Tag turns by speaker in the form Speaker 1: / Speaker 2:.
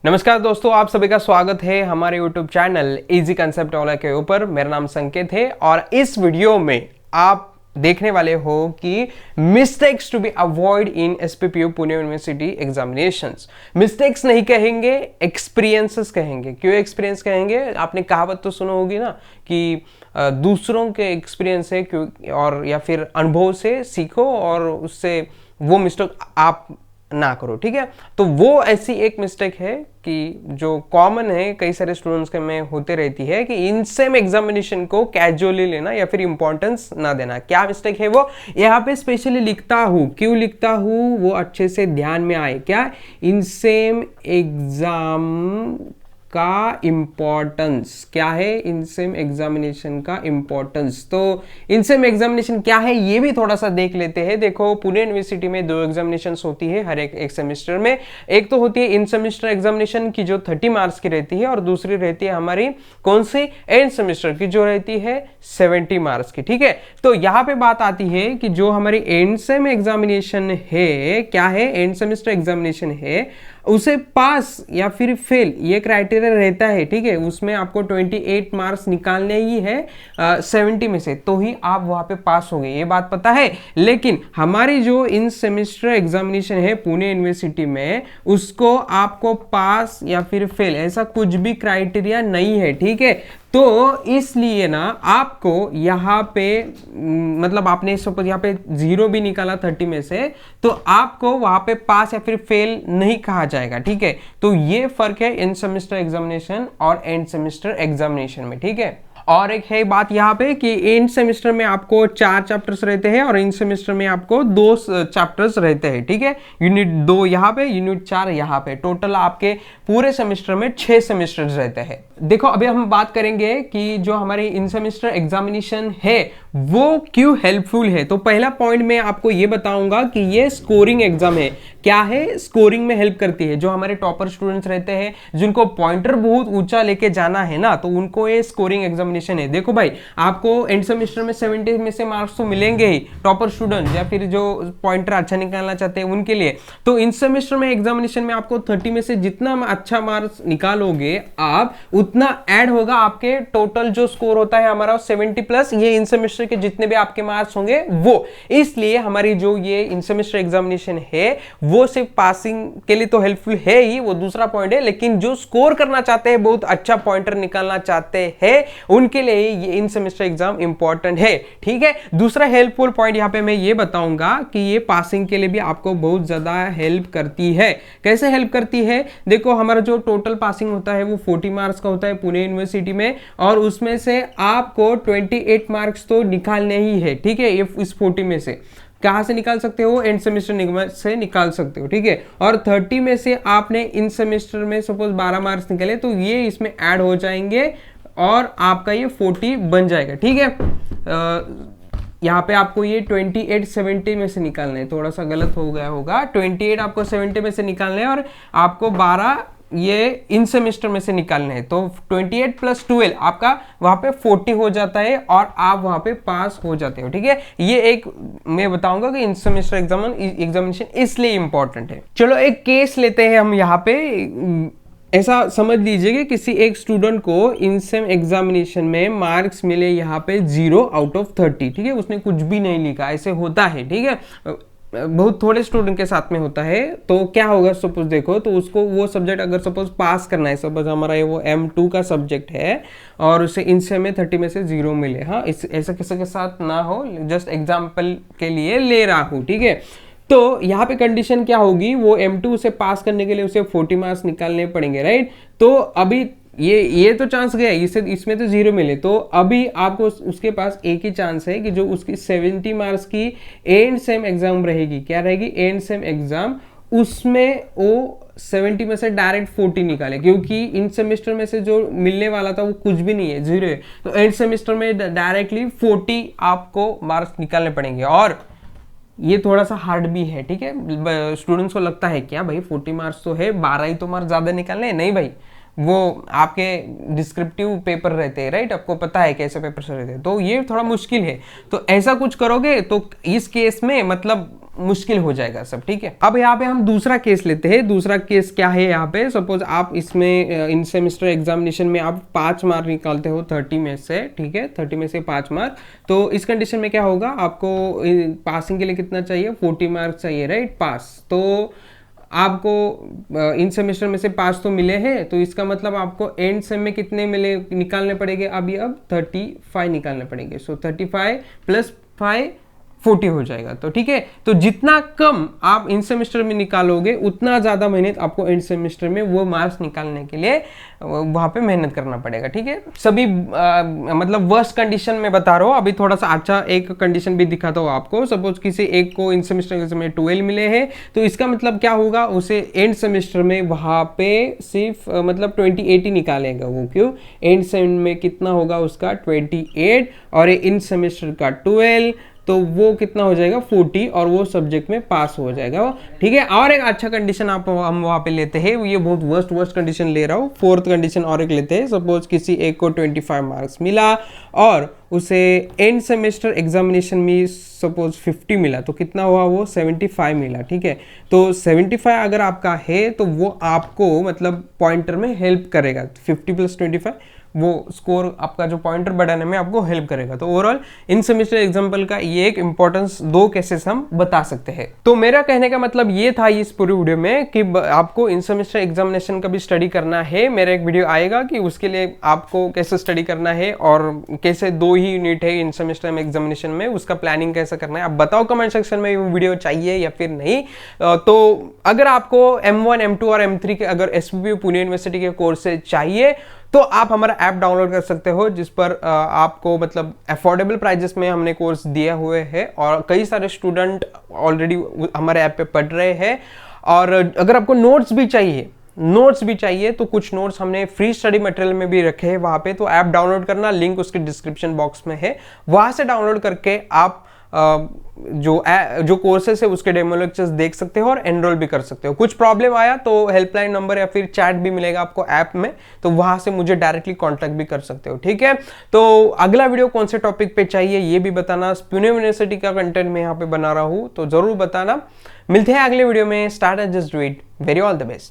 Speaker 1: नमस्कार दोस्तों, आप सभी का स्वागत है हमारे YouTube चैनल इजी कंसेप्ट वाला के ऊपर। मेरा नाम संकेत है और इस वीडियो में आप देखने वाले हो कि mistakes to be avoid in SPPU Pune university examinations. Mistakes नहीं कहेंगे, एक्सपीरियंसेस कहेंगे। क्यों एक्सपीरियंस कहेंगे? आपने कहावत तो सुना होगी ना कि दूसरों के एक्सपीरियंस है क्यों, और या फिर अनुभव से सीखो और उससे वो मिस्टेक आप ना करो। ठीक है, तो वो ऐसी एक मिस्टेक है कि जो कॉमन है, कई सारे स्टूडेंट्स के में होते रहती है कि इन सेम एग्जामिनेशन को कैजुअली लेना या फिर इंपॉर्टेंस ना देना। क्या मिस्टेक है वो? यहाँ पे स्पेशली लिखता हूँ, क्यों लिखता हूँ वो अच्छे से ध्यान में आए। क्या? इन सेम एग्जाम का इंपॉर्टेंस क्या है, इन सेम एग्जामिनेशन का इंपॉर्टेंस। तो इन सेम एग्जामिनेशन क्या है ये भी थोड़ा सा देख लेते हैं। देखो, पुणे यूनिवर्सिटी में 2 एग्जामिनेशंस होती है हर एक सेमेस्टर में। एक तो होती है इन सेमेस्टर एग्जामिनेशन की जो 30 मार्क्स की रहती है, और दूसरी रहती है हमारी कौन सी, एंड सेमेस्टर की जो रहती है 70 मार्क्स की। ठीक है, तो यहाँ पे बात आती है कि जो हमारी एंड सेम एग्जामिनेशन है, क्या है, एंड सेमेस्टर एग्जामिनेशन है, उसे पास या फिर फेल ये क्राइटेरिया रहता है। ठीक है, उसमें आपको 28 मार्क्स निकालने ही है 70 में से, तो ही आप वहां पे पास हो गए, ये बात पता है। लेकिन हमारी जो इन सेमेस्टर एग्जामिनेशन है पुणे यूनिवर्सिटी में, उसको आपको पास या फिर फेल ऐसा कुछ भी क्राइटेरिया नहीं है। ठीक है, तो इसलिए ना आपको यहाँ पे मतलब आपने सपोज यहाँ पे 0 भी निकाला 30 में से, तो आपको वहां पे पास या फिर फेल नहीं कहा जाएगा। ठीक है, तो ये फर्क है इन सेमेस्टर एग्जामिनेशन और एंड सेमेस्टर एग्जामिनेशन में। ठीक है, और एक है बात यहाँ पे कि एंड सेमेस्टर में आपको 4 चैप्टर्स रहते हैं और इन सेमेस्टर में आपको 2 चैप्टर्स रहते हैं। ठीक है, यूनिट 2 यहाँ पे, यूनिट 4 यहाँ पे, टोटल आपके पूरे सेमेस्टर में 6 सेमेस्टर्स रहते हैं। देखो, अभी हम बात करेंगे कि जो हमारी इन सेमेस्टर एग्जामिनेशन है वो क्यों हेल्पफुल है। तो पहला पॉइंट मैं आपको ये बताऊंगा कि ये स्कोरिंग एग्जाम है। क्या है? स्कोरिंग में हेल्प करती है। जो हमारे टॉपर स्टूडेंट्स रहते हैं, जिनको पॉइंटर बहुत ऊंचा लेके जाना है ना, तो उनको ये स्कोरिंग एग्जामिनेशन है। देखो भाई, आपको एंड सेमेस्टर में 70 में से मार्क्स तो मिलेंगे ही टॉपर स्टूडेंट या फिर जो पॉइंटर अच्छा निकालना चाहते हैं उनके लिए। तो इन सेमेस्टर में एग्जामिनेशन में आपको 30 में से जितना अच्छा मार्क्स निकालोगे आप, उतना ऐड होगा आपके टोटल जो स्कोर होता है हमारा 70 प्लस ये इन सेमेस्टर के जितने भी आपके मार्क्स होंगे वो। इसलिए हमारी जो ये इन सेमेस्टर एग्जामिनेशन है वो सिर्फ पासिंग के लिए तो हेल्पफुल है ही, वो दूसरा पॉइंट है। लेकिन जो स्कोर करना चाहते हैं, बहुत अच्छा पॉइंटर निकालना चाहते हैं, उनके लिए ये इन सेमेस्टर एग्जाम इंपॉर्टेंट है। ठीक है, दूसरा हेल्पफुल पॉइंट यहाँ पे मैं ये बताऊंगा कि ये पासिंग के लिए भी आपको बहुत ज्यादा हेल्प करती है। कैसे हेल्प करती है? देखो, हमारा जो टोटल पासिंग होता है वो 40 मार्क्स का होता है पुणे यूनिवर्सिटी में, और उसमें से आपको 28 मार्क्स तो निकालने ही है। ठीक है, ये इस 40 में से कहां से निकाल सकते हो? एंड सेमेस्टर से निकाल सकते हो। ठीक है, और 30 में से आपने इन सेमेस्टर में सपोज 12 मार्क्स निकाले, तो ये इसमें ऐड हो जाएंगे और आपका ये 40 बन जाएगा। ठीक है, यहाँ पे आपको ये 28 70 में से निकालना है। थोड़ा सा गलत हो गया होगा, 28 आपको 70 में से निकालना है और आपको 12 ये इन सेमेस्टर में से निकालने हैं। तो 28 प्लस 12 आपका वहां पे 40 हो जाता है और आप वहां पे पास हो जाते हो। ठीक है, ये एक मैं बताऊंगा कि इन सेमेस्टर एग्जामिनेशन इसलिए इंपॉर्टेंट है। चलो एक केस लेते हैं हम यहाँ पे। ऐसा समझ लीजिए कि किसी एक स्टूडेंट को इन सेम एग्जामिनेशन में मार्क्स मिले यहाँ पे 0 आउट ऑफ 30। ठीक है, उसने कुछ भी नहीं लिखा, ऐसे होता है। ठीक है, बहुत थोड़े स्टूडेंट के साथ में होता है। तो क्या होगा, सपोज देखो, तो उसको वो सब्जेक्ट अगर सपोज पास करना है, सपोज हमारा ये वो M2 का सब्जेक्ट है और उसे इनसे में 30 में से 0 मिले। हाँ, ऐसा किसी के साथ ना हो, जस्ट एग्जाम्पल के लिए ले रहा हूँ। ठीक है, तो यहाँ पे कंडीशन क्या होगी, वो M2 से पास करने के लिए उसे 40 मार्क्स निकालने पड़ेंगे, राइट। तो अभी ये तो चांस गया, इसमें तो 0 मिले, तो अभी आपको उसके पास एक ही चांस है कि जो उसकी 70 मार्क्स की एंड सेम एग्जाम रहेगी। क्या रहेगी? एंड सेम एग्जाम, उसमें वो 70 में से डायरेक्ट 40 निकाले, क्योंकि इन सेमेस्टर में से जो मिलने वाला था वो कुछ भी नहीं है, 0 है। तो एंड सेमेस्टर में डायरेक्टली 40 आपको मार्क्स निकालने पड़ेंगे। और ये थोड़ा सा हार्ड भी है। ठीक है, स्टूडेंट्स को लगता है क्या भाई 40 मार्क्स तो है, 12 ही तो मार्क्स ज्यादा निकालने हैं। नहीं भाई, वो आपके डिस्क्रिप्टिव पेपर रहते हैं, राइट। आपको पता है कैसे पेपर रहते हैं, तो ये थोड़ा मुश्किल है। तो ऐसा कुछ करोगे तो इस केस में मतलब मुश्किल हो जाएगा सब, ठीक है। अब यहाँ पे हम दूसरा केस लेते हैं। दूसरा केस क्या है, यहाँ पे सपोज आप इसमें इन सेमेस्टर एग्जामिनेशन में आप 5 मार्क निकालते हो 30 में से, ठीक है, 30 में से 5 मार्क। तो इस कंडीशन में क्या होगा, आपको पासिंग के लिए कितना चाहिए, 40 मार्क चाहिए, राइट, पास। तो आपको इन सेमेस्टर में से 5 तो मिले हैं, तो इसका मतलब आपको एंड सेम में कितने मिले निकालने पड़ेंगे, अब 35 निकालने पड़ेंगे। सो 35 प्लस 5 40 हो जाएगा। तो ठीक है, तो जितना कम आप इन सेमेस्टर में निकालोगे उतना ज़्यादा मेहनत आपको एंड सेमेस्टर में वो मार्क्स निकालने के लिए वहाँ पे मेहनत करना पड़ेगा, ठीक है। सभी मतलब वर्स्ट कंडीशन में बता रहा हूँ। अभी थोड़ा सा अच्छा एक कंडीशन भी दिखाता हूँ आपको। सपोज किसी एक को इन सेमेस्टर में 12 मिले हैं, तो इसका मतलब क्या होगा, उसे एंड सेमेस्टर में वहाँ पे सिर्फ मतलब 28 ही निकालेगा वो। क्यों, एंड सेम में कितना होगा उसका 28 और इन सेमेस्टर का 12, तो वो कितना हो जाएगा 40 और वो सब्जेक्ट में पास हो जाएगा, ठीक है। और एक अच्छा कंडीशन आप हम वहाँ पे लेते हैं, ये बहुत वर्स्ट कंडीशन ले रहा हूँ। फोर्थ कंडीशन और एक लेते हैं। सपोज किसी एक को 25 मार्क्स मिला और उसे एंड सेमेस्टर एग्जामिनेशन में सपोज 50 मिला, तो कितना हुआ, वो 75 मिला, ठीक है। तो 75 अगर आपका है तो वो आपको मतलब पॉइंटर में हेल्प करेगा। 50 + 25 वो स्कोर आपका जो पॉइंटर बढ़ाने में आपको हेल्प करेगा। तो ओवरऑल इन सेमेस्टर एग्जाम्पल का ये एक इंपॉर्टेंस 2 केसेस हम बता सकते हैं। तो मेरा कहने का मतलब ये था इस पूरी वीडियो में कि आपको इन सेमेस्टर एग्जामिनेशन का भी स्टडी करना है। मेरा एक वीडियो आएगा कि उसके लिए आपको कैसे स्टडी करना है और कैसे 2 ही यूनिट है इन सेमेस्टर में एग्जामिनेशन में, उसका प्लानिंग कैसे करना है। आप बताओ कमेंट सेक्शन में वो वीडियो चाहिए या फिर नहीं। तो अगर आपको M1, M2 और M3 के अगर SPPU पुणे यूनिवर्सिटी के कोर्सेज चाहिए तो आप हमारा ऐप डाउनलोड कर सकते हो, जिस पर आपको मतलब अफोर्डेबल प्राइजेस में हमने कोर्स दिए हुए हैं और कई सारे स्टूडेंट ऑलरेडी हमारे ऐप पे पढ़ रहे हैं। और अगर आपको नोट्स भी चाहिए तो कुछ नोट्स हमने फ्री स्टडी मटेरियल में भी रखे हैं वहां पे। तो ऐप डाउनलोड करना, लिंक उसके डिस्क्रिप्शन बॉक्स में है, वहां से डाउनलोड करके आप जो कोर्सेस है उसके डेमो लेक्चर्स देख सकते हो और एनरोल भी कर सकते हो। कुछ प्रॉब्लम आया तो हेल्पलाइन नंबर या फिर चैट भी मिलेगा आपको ऐप में, तो वहां से मुझे डायरेक्टली कांटेक्ट भी कर सकते हो, ठीक है। तो अगला वीडियो कौन से टॉपिक पे चाहिए ये भी बताना। पुणे यूनिवर्सिटी का कंटेंट मैं यहाँ पे बना रहा हूँ, तो जरूर बताना। मिलते हैं अगले वीडियो में। Start and just do it. Very all the best.